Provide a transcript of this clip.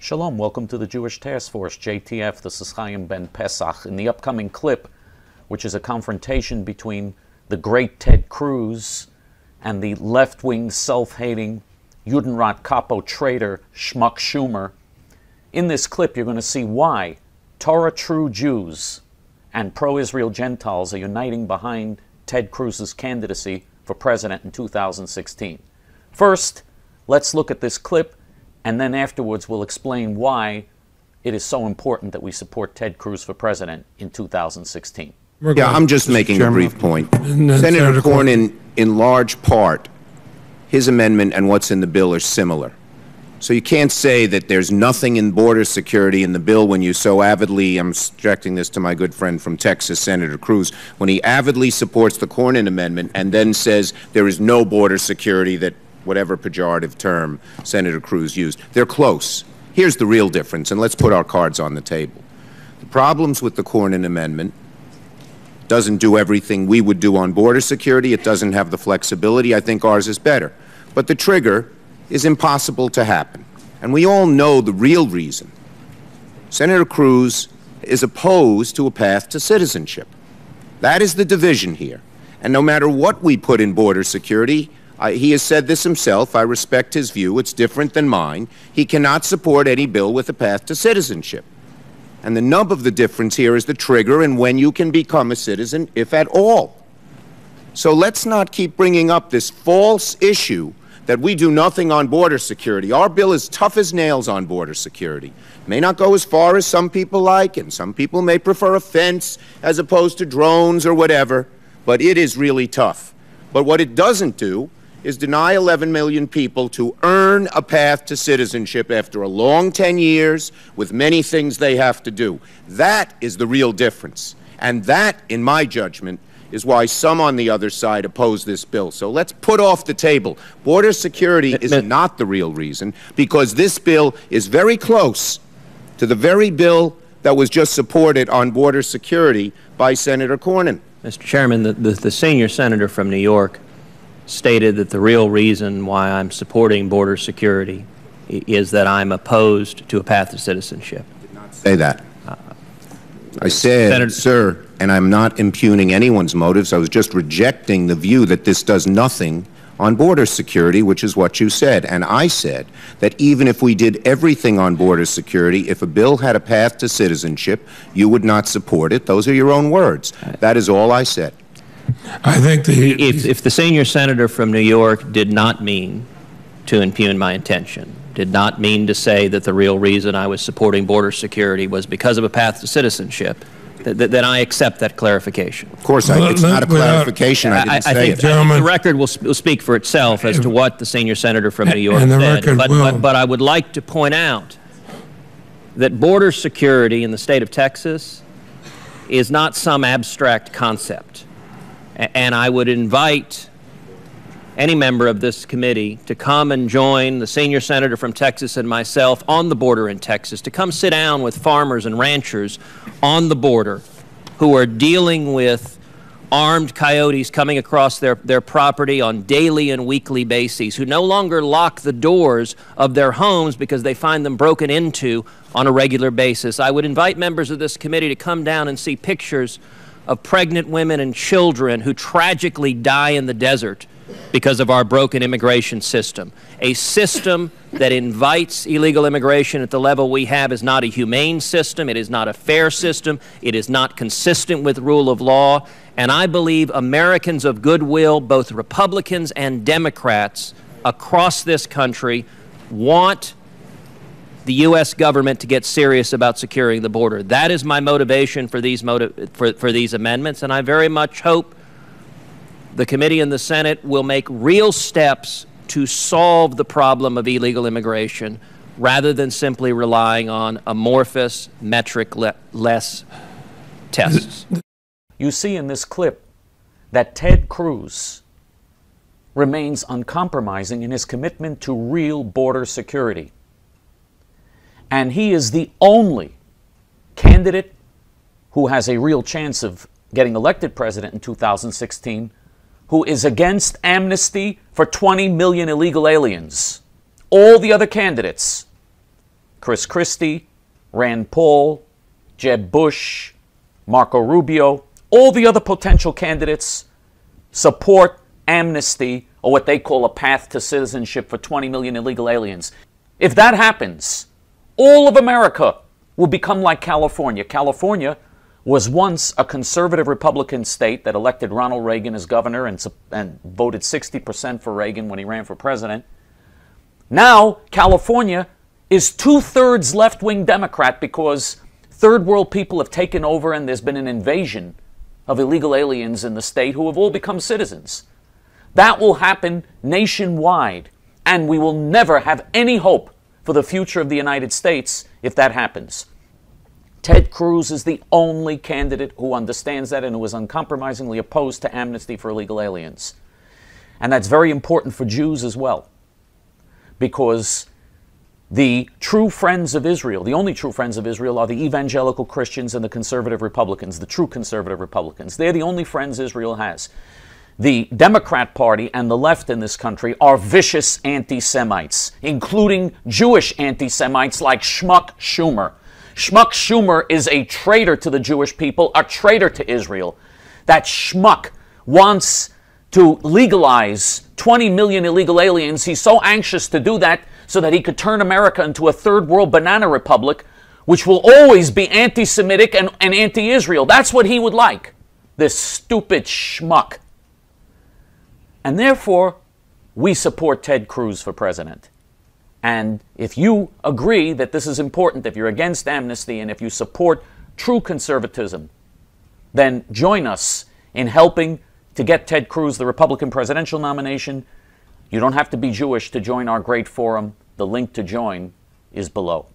Shalom, welcome to the Jewish Task Force, JTF. This is Chaim Ben Pesach. In the upcoming clip, which is a confrontation between the great Ted Cruz and the left-wing, self-hating, Judenrat capo traitor Schmuck Schumer, in this clip you're going to see why Torah-true Jews and pro-Israel Gentiles are uniting behind Ted Cruz's candidacy for president in 2016. First, let's look at this clip, and then afterwards we'll explain why it is so important that we support Ted Cruz for president in 2016. Yeah, I'm just making a brief point. Senator Cornyn, in large part, his amendment and what's in the bill are similar. So you can't say that there's nothing in border security in the bill when you so avidly, I'm subjecting this to my good friend from Texas, Senator Cruz, when he avidly supports the Cornyn amendment and then says there is no border security, that whatever pejorative term Senator Cruz used. They're close. Here's the real difference, and let's put our cards on the table. The problems with the Cornyn amendment: doesn't do everything we would do on border security. It doesn't have the flexibility. I think ours is better. But the trigger is impossible to happen. And we all know the real reason. Senator Cruz is opposed to a path to citizenship. That is the division here. And no matter what we put in border security, he has said this himself, I respect his view, it's different than mine, he cannot support any bill with a path to citizenship. And the nub of the difference here is the trigger and when you can become a citizen, if at all. So let's not keep bringing up this false issue that we do nothing on border security. Our bill is tough as nails on border security. May not go as far as some people like, and some people may prefer a fence as opposed to drones or whatever, but it is really tough. But what it doesn't do is deny 11 million people to earn a path to citizenship after a long 10 years with many things they have to do. That is the real difference. And that, in my judgment, is why some on the other side oppose this bill. So let's put off the table. Border security is not the real reason, because this bill is very close to the very bill that was just supported on border security by Senator Cornyn. Mr. Chairman, the senior senator from New York stated that the real reason why I'm supporting border security is that I'm opposed to a path to citizenship. I did not say that. I said, sir, and I'm not impugning anyone's motives, I was just rejecting the view that this does nothing on border security, which is what you said. And I said that even if we did everything on border security, if a bill had a path to citizenship, you would not support it. Those are your own words. That is all I said. I think if the senior senator from New York did not mean to impugn my intention, did not mean to say that the real reason I was supporting border security was because of a path to citizenship, then I accept that clarification. Of course, it's not a clarification. I didn't say it. I think the record will speak for itself as to what the senior senator from New York said. But I would like to point out that border security in the state of Texas is not some abstract concept. And I would invite any member of this committee to come and join the senior senator from Texas and myself on the border in Texas, to come sit down with farmers and ranchers on the border who are dealing with armed coyotes coming across their property on daily and weekly bases, who no longer lock the doors of their homes because they find them broken into on a regular basis. I would invite members of this committee to come down and see pictures of pregnant women and children who tragically die in the desert because of our broken immigration system. A system that invites illegal immigration at the level we have is not a humane system. It is not a fair system. It is not consistent with rule of law. And I believe Americans of goodwill, both Republicans and Democrats across this country, want the U.S. government to get serious about securing the border. That is my motivation for these amendments, and I very much hope the committee in the Senate will make real steps to solve the problem of illegal immigration rather than simply relying on amorphous, metric-less tests. You see in this clip that Ted Cruz remains uncompromising in his commitment to real border security. And he is the only candidate who has a real chance of getting elected president in 2016 who is against amnesty for 20 million illegal aliens. All the other candidates Chris Christie, Rand Paul, Jeb Bush, Marco Rubio, all the other potential candidates support amnesty, or what they call a path to citizenship for 20 million illegal aliens. If that happens, all of America will become like California. California was once a conservative Republican state that elected Ronald Reagan as governor and voted 60% for Reagan when he ran for president. Now, California is 2/3 left-wing Democrat because third world people have taken over and there's been an invasion of illegal aliens in the state who have all become citizens. That will happen nationwide, and we will never have any hope for the future of the United States if that happens. Ted Cruz is the only candidate who understands that and who is uncompromisingly opposed to amnesty for illegal aliens. And that's very important for Jews as well, because the true friends of Israel, the only true friends of Israel, are the evangelical Christians and the conservative Republicans, the true conservative Republicans. They're the only friends Israel has. The Democrat Party and the left in this country are vicious anti-Semites, including Jewish anti-Semites like Schmuck Schumer. Schmuck Schumer is a traitor to the Jewish people, a traitor to Israel. That schmuck wants to legalize 20 million illegal aliens. He's so anxious to do that so that he could turn America into a third world banana republic, which will always be anti-Semitic and anti-Israel. That's what he would like, this stupid schmuck. And therefore, we support Ted Cruz for president. And if you agree that this is important, if you're against amnesty, and if you support true conservatism, then join us in helping to get Ted Cruz the Republican presidential nomination. You don't have to be Jewish to join our great forum. The link to join is below.